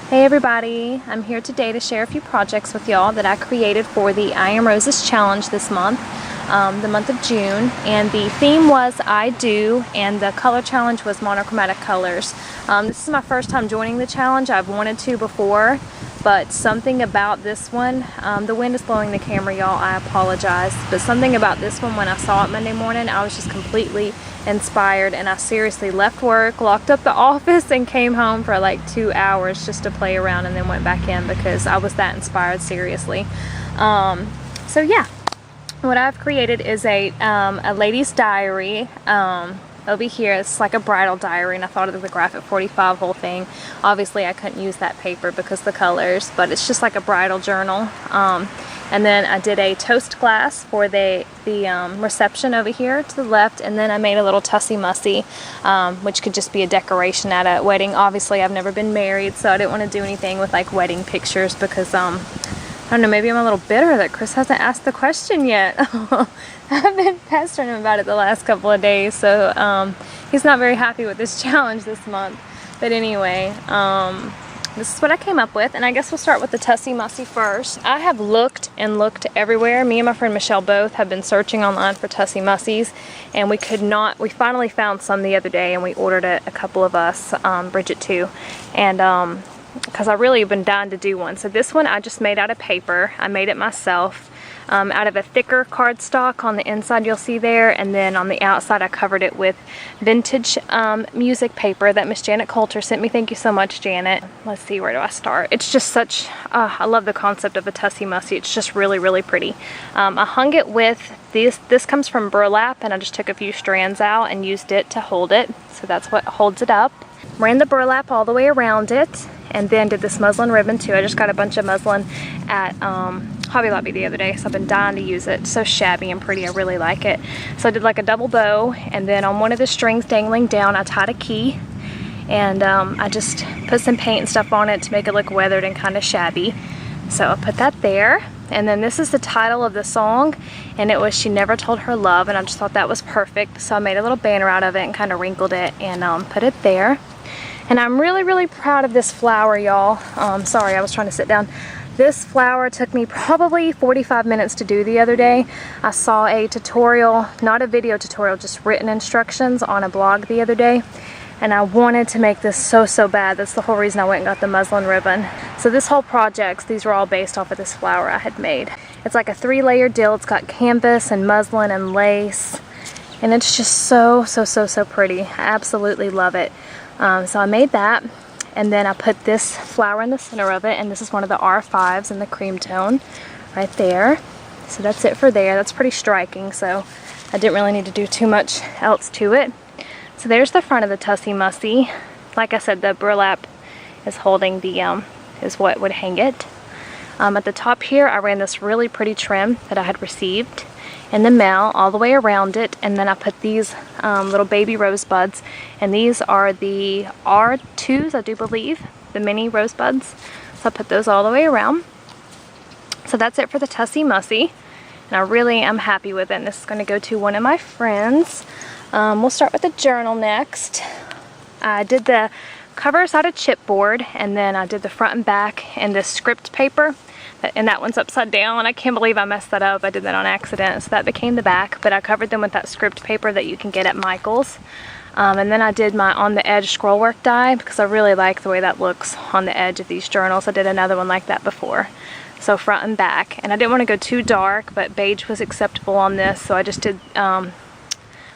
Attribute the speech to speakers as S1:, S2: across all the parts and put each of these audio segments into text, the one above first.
S1: Hey everybody, I'm here today to share a few projects with y'all that I created for the I Am Roses challenge this month, the month of June, and the theme was I Do, and the color challenge was monochromatic colors. This is my first time joining the challenge. I've wanted to before, but something about this one, the wind is blowing the camera, y'all, I apologize, but something about this one, when I saw it Monday morning, I was just completely inspired, and I seriously left work, locked up the office, and came home for like 2 hours just to play around, and then went back in because I was that inspired, seriously. So yeah, what I've created is a lady's diary. Over here, it's like a bridal diary, and I thought it was a graphic 45 whole thing. Obviously I couldn't use that paper because of the colors, but it's just like a bridal journal. And then I did a toast glass for the reception over here to the left, and then I made a little Tussie Mussie, which could just be a decoration at a wedding. Obviously I've never been married, so I didn't want to do anything with like wedding pictures because I don't know, maybe I'm a little bitter that Chris hasn't asked the question yet. I've been pestering him about it the last couple of days, so he's not very happy with this challenge this month. But anyway, this is what I came up with, and I guess we'll start with the Tussie Mussie first. I have looked and looked everywhere. Me and my friend Michelle both have been searching online for Tussie Mussies, and we could not. We finally found some the other day, and we ordered it, a couple of us, Bridget too, and because I really have been dying to do one. So this one I just made out of paper. I made it myself. Out of a thicker cardstock. On the inside you'll see there, and then on the outside I covered it with vintage music paper that Miss Janet Coulter sent me. Thank you so much, Janet. Let's see, where do I start? It's just such, I love the concept of a Tussie Mussie. It's just really, really pretty. I hung it with this comes from burlap, and I just took a few strands out and used it to hold it. So that's what holds it up. Ran the burlap all the way around it, and then did this muslin ribbon too. I just got a bunch of muslin at Hobby Lobby the other day, so I've been dying to use it. It's so shabby and pretty, I really like it. So I did like a double bow, and then on one of the strings dangling down I tied a key, and I just put some paint and stuff on it to make it look weathered and kind of shabby. So I put that there, and then this is the title of the song, and it was She Never Told Her Love, and I just thought that was perfect, so I made a little banner out of it and kind of wrinkled it and put it there. And I'm really, really proud of this flower, y'all. Sorry, I was trying to sit down. This flower took me probably 45 minutes to do the other day. I saw a tutorial, not a video tutorial, just written instructions on a blog the other day, and I wanted to make this so bad. That's the whole reason I went and got the muslin ribbon. So this whole project, these were all based off of this flower I had made. It's like a 3-layer deal. It's got canvas and muslin and lace, and it's just so pretty. I absolutely love it. So I made that, and then I put this flower in the center of it, and this is one of the R5s in the cream tone right there. So that's it for there. That's pretty striking, so I didn't really need to do too much else to it. So there's the front of the Tussie Mussie. Like I said, the burlap is holding the, is what would hang it. At the top here, I ran this really pretty trim that I had received in the mail all the way around it, and then I put these little baby rosebuds, and these are the R2s, I do believe, the mini rosebuds. So I put those all the way around. So that's it for the Tussie Mussie, and I really am happy with it, and this is going to go to one of my friends. We'll start with the journal next. I did the covers out of chipboard, and then I did the front and back in this script paper, and that one's upside down, and I can't believe I messed that up. I did that on accident, so that became the back, but I covered them with that script paper that you can get at Michael's. And then I did my on the edge scroll work die because I really like the way that looks on the edge of these journals. I did another one like that before. So front and back, and I didn't want to go too dark, but beige was acceptable on this, so I just did I want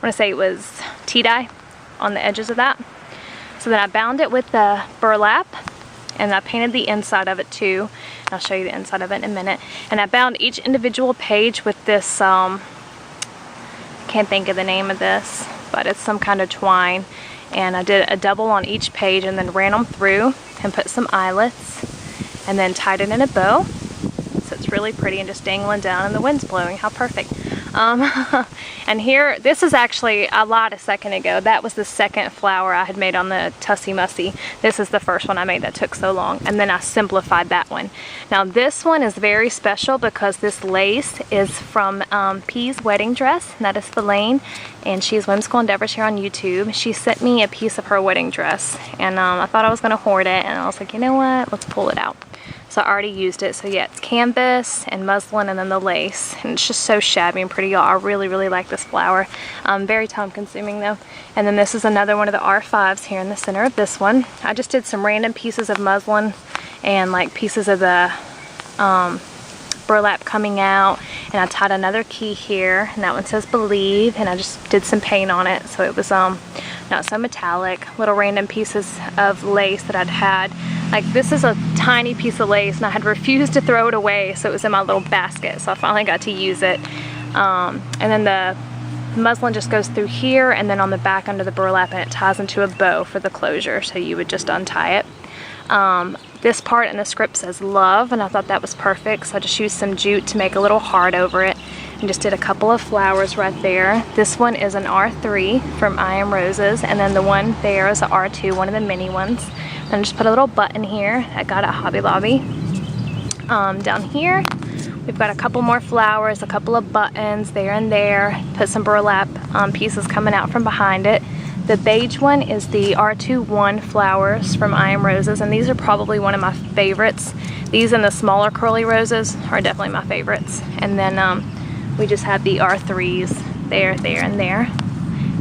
S1: to say it was tea dye on the edges of that. So then I bound it with the burlap, and I painted the inside of it too. I'll show you the inside of it in a minute. And I bound each individual page with this, I can't think of the name of this, but it's some kind of twine. And I did a double on each page, and then ran them through and put some eyelets, and then tied it in a bow. So it's really pretty and just dangling down, and the wind's blowing. How perfect. And here, this is actually a lot a second ago. That was the second flower I had made on the Tussie Mussie. This is the first one I made that took so long, and then I simplified that one. Now this one is very special because this lace is from P's wedding dress, and that is Fellaine, and she's Whimsical Endeavors here on YouTube. She sent me a piece of her wedding dress, and I thought I was gonna hoard it, and I was like, you know what, let's pull it out. So I already used it. So yeah, it's canvas and muslin and then the lace. And it's just so shabby and pretty, y'all. I really, really like this flower. Very time consuming though. And then this is another one of the R5s here in the center of this one. I just did some random pieces of muslin and like pieces of the burlap coming out. And I tied another key here. And that one says Believe. And I just did some paint on it. So it was not so metallic. Little random pieces of lace that I'd had. Like this is a tiny piece of lace and I had refused to throw it away, so it was in my little basket, so I finally got to use it. And then the muslin just goes through here and then on the back under the burlap, and it ties into a bow for the closure, so you would just untie it. This part in the script says love, and I thought that was perfect, so I just used some jute to make a little heart over it and just did a couple of flowers right there. This one is an R3 from I Am Roses, and then the one there is an R2, one of the mini ones. And just put a little button here I got at Hobby Lobby. Down here we've got a couple more flowers, a couple of buttons there and there. Put some burlap pieces coming out from behind it. The beige one is the R21 flowers from I Am Roses, and these are probably one of my favorites. These and the smaller curly roses are definitely my favorites. And then we just have the R3s there, there, and there.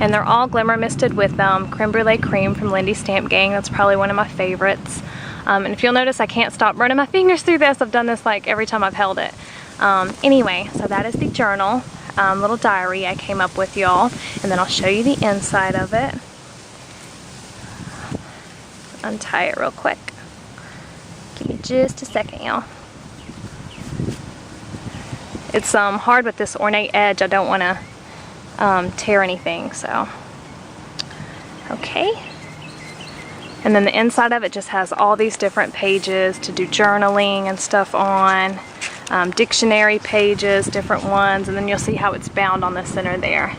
S1: And they're all glimmer misted with creme brulee cream from Lindy's Stamp Gang. That's probably one of my favorites. And if you'll notice, I can't stop running my fingers through this. I've done this like every time I've held it. Anyway, so that is the journal, little diary I came up with, y'all. And then I'll show you the inside of it. Untie it real quick. Give me just a second, y'all. It's hard with this ornate edge. I don't want to tear anything, so okay. And then the inside of it just has all these different pages to do journaling and stuff on, dictionary pages, different ones, and then you'll see how it's bound on the center there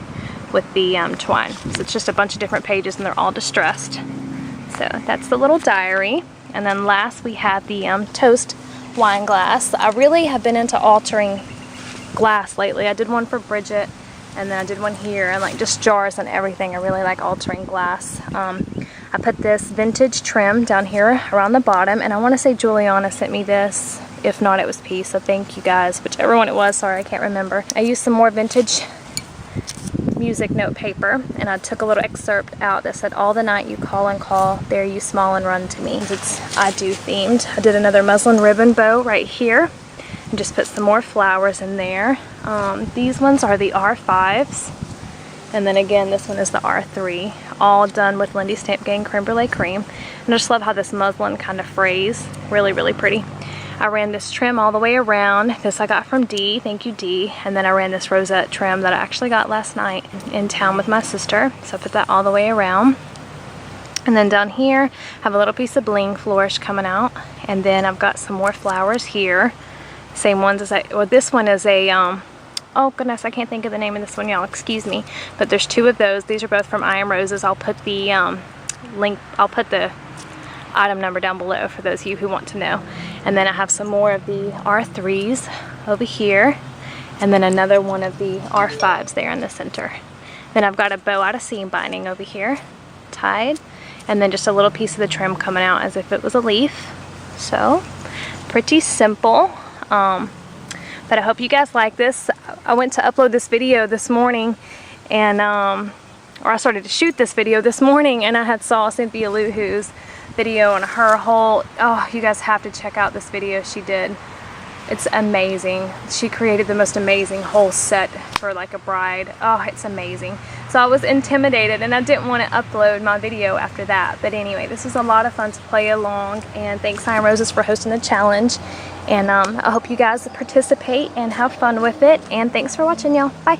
S1: with the twine. So it's just a bunch of different pages and they're all distressed. So that's the little diary. And then last we have the toast wine glass. I really have been into altering glass lately. I did one for Bridget, and then I did one here, and like just jars and everything. I really like altering glass. I put this vintage trim down here around the bottom, and I want to say Juliana sent me this. If not, it was P, so thank you guys. Whichever one it was, sorry, I can't remember. I used some more vintage music note paper, and I took a little excerpt out that said, all the night you call and call, there you small and run to me. It's I Do themed. I did another muslin ribbon bow right here. And just put some more flowers in there. These ones are the R5s, and then again this one is the R3, all done with Lindy's Stamp Gang creme brulee cream. And I just love how this muslin kind of frays, really, really pretty. I ran this trim all the way around. This I got from D, thank you D. And then I ran this rosette trim that I actually got last night in town with my sister, so I put that all the way around. And then down here I have a little piece of bling flourish coming out, and then I've got some more flowers here. Same ones as well, this one is a, oh goodness, I can't think of the name of this one, y'all, excuse me. But there's two of those. These are both from I Am Roses. I'll put the link, I'll put the item number down below for those of you who want to know. And then I have some more of the R3s over here. And then another one of the R5s there in the center. Then I've got a bow out of seam binding over here, tied. And then just a little piece of the trim coming out as if it was a leaf. So, pretty simple. But I hope you guys like this. I went to upload this video this morning, and or I started to shoot this video this morning, and I had saw Cynthia Luhu's video on her whole, oh, you guys have to check out this video she did. It's amazing. She created the most amazing whole set for like a bride. Oh, it's amazing. So I was intimidated and I didn't want to upload my video after that. But anyway, this was a lot of fun to play along, and thanks I Am Roses for hosting the challenge. And I hope you guys participate and have fun with it. And thanks for watching, y'all. Bye.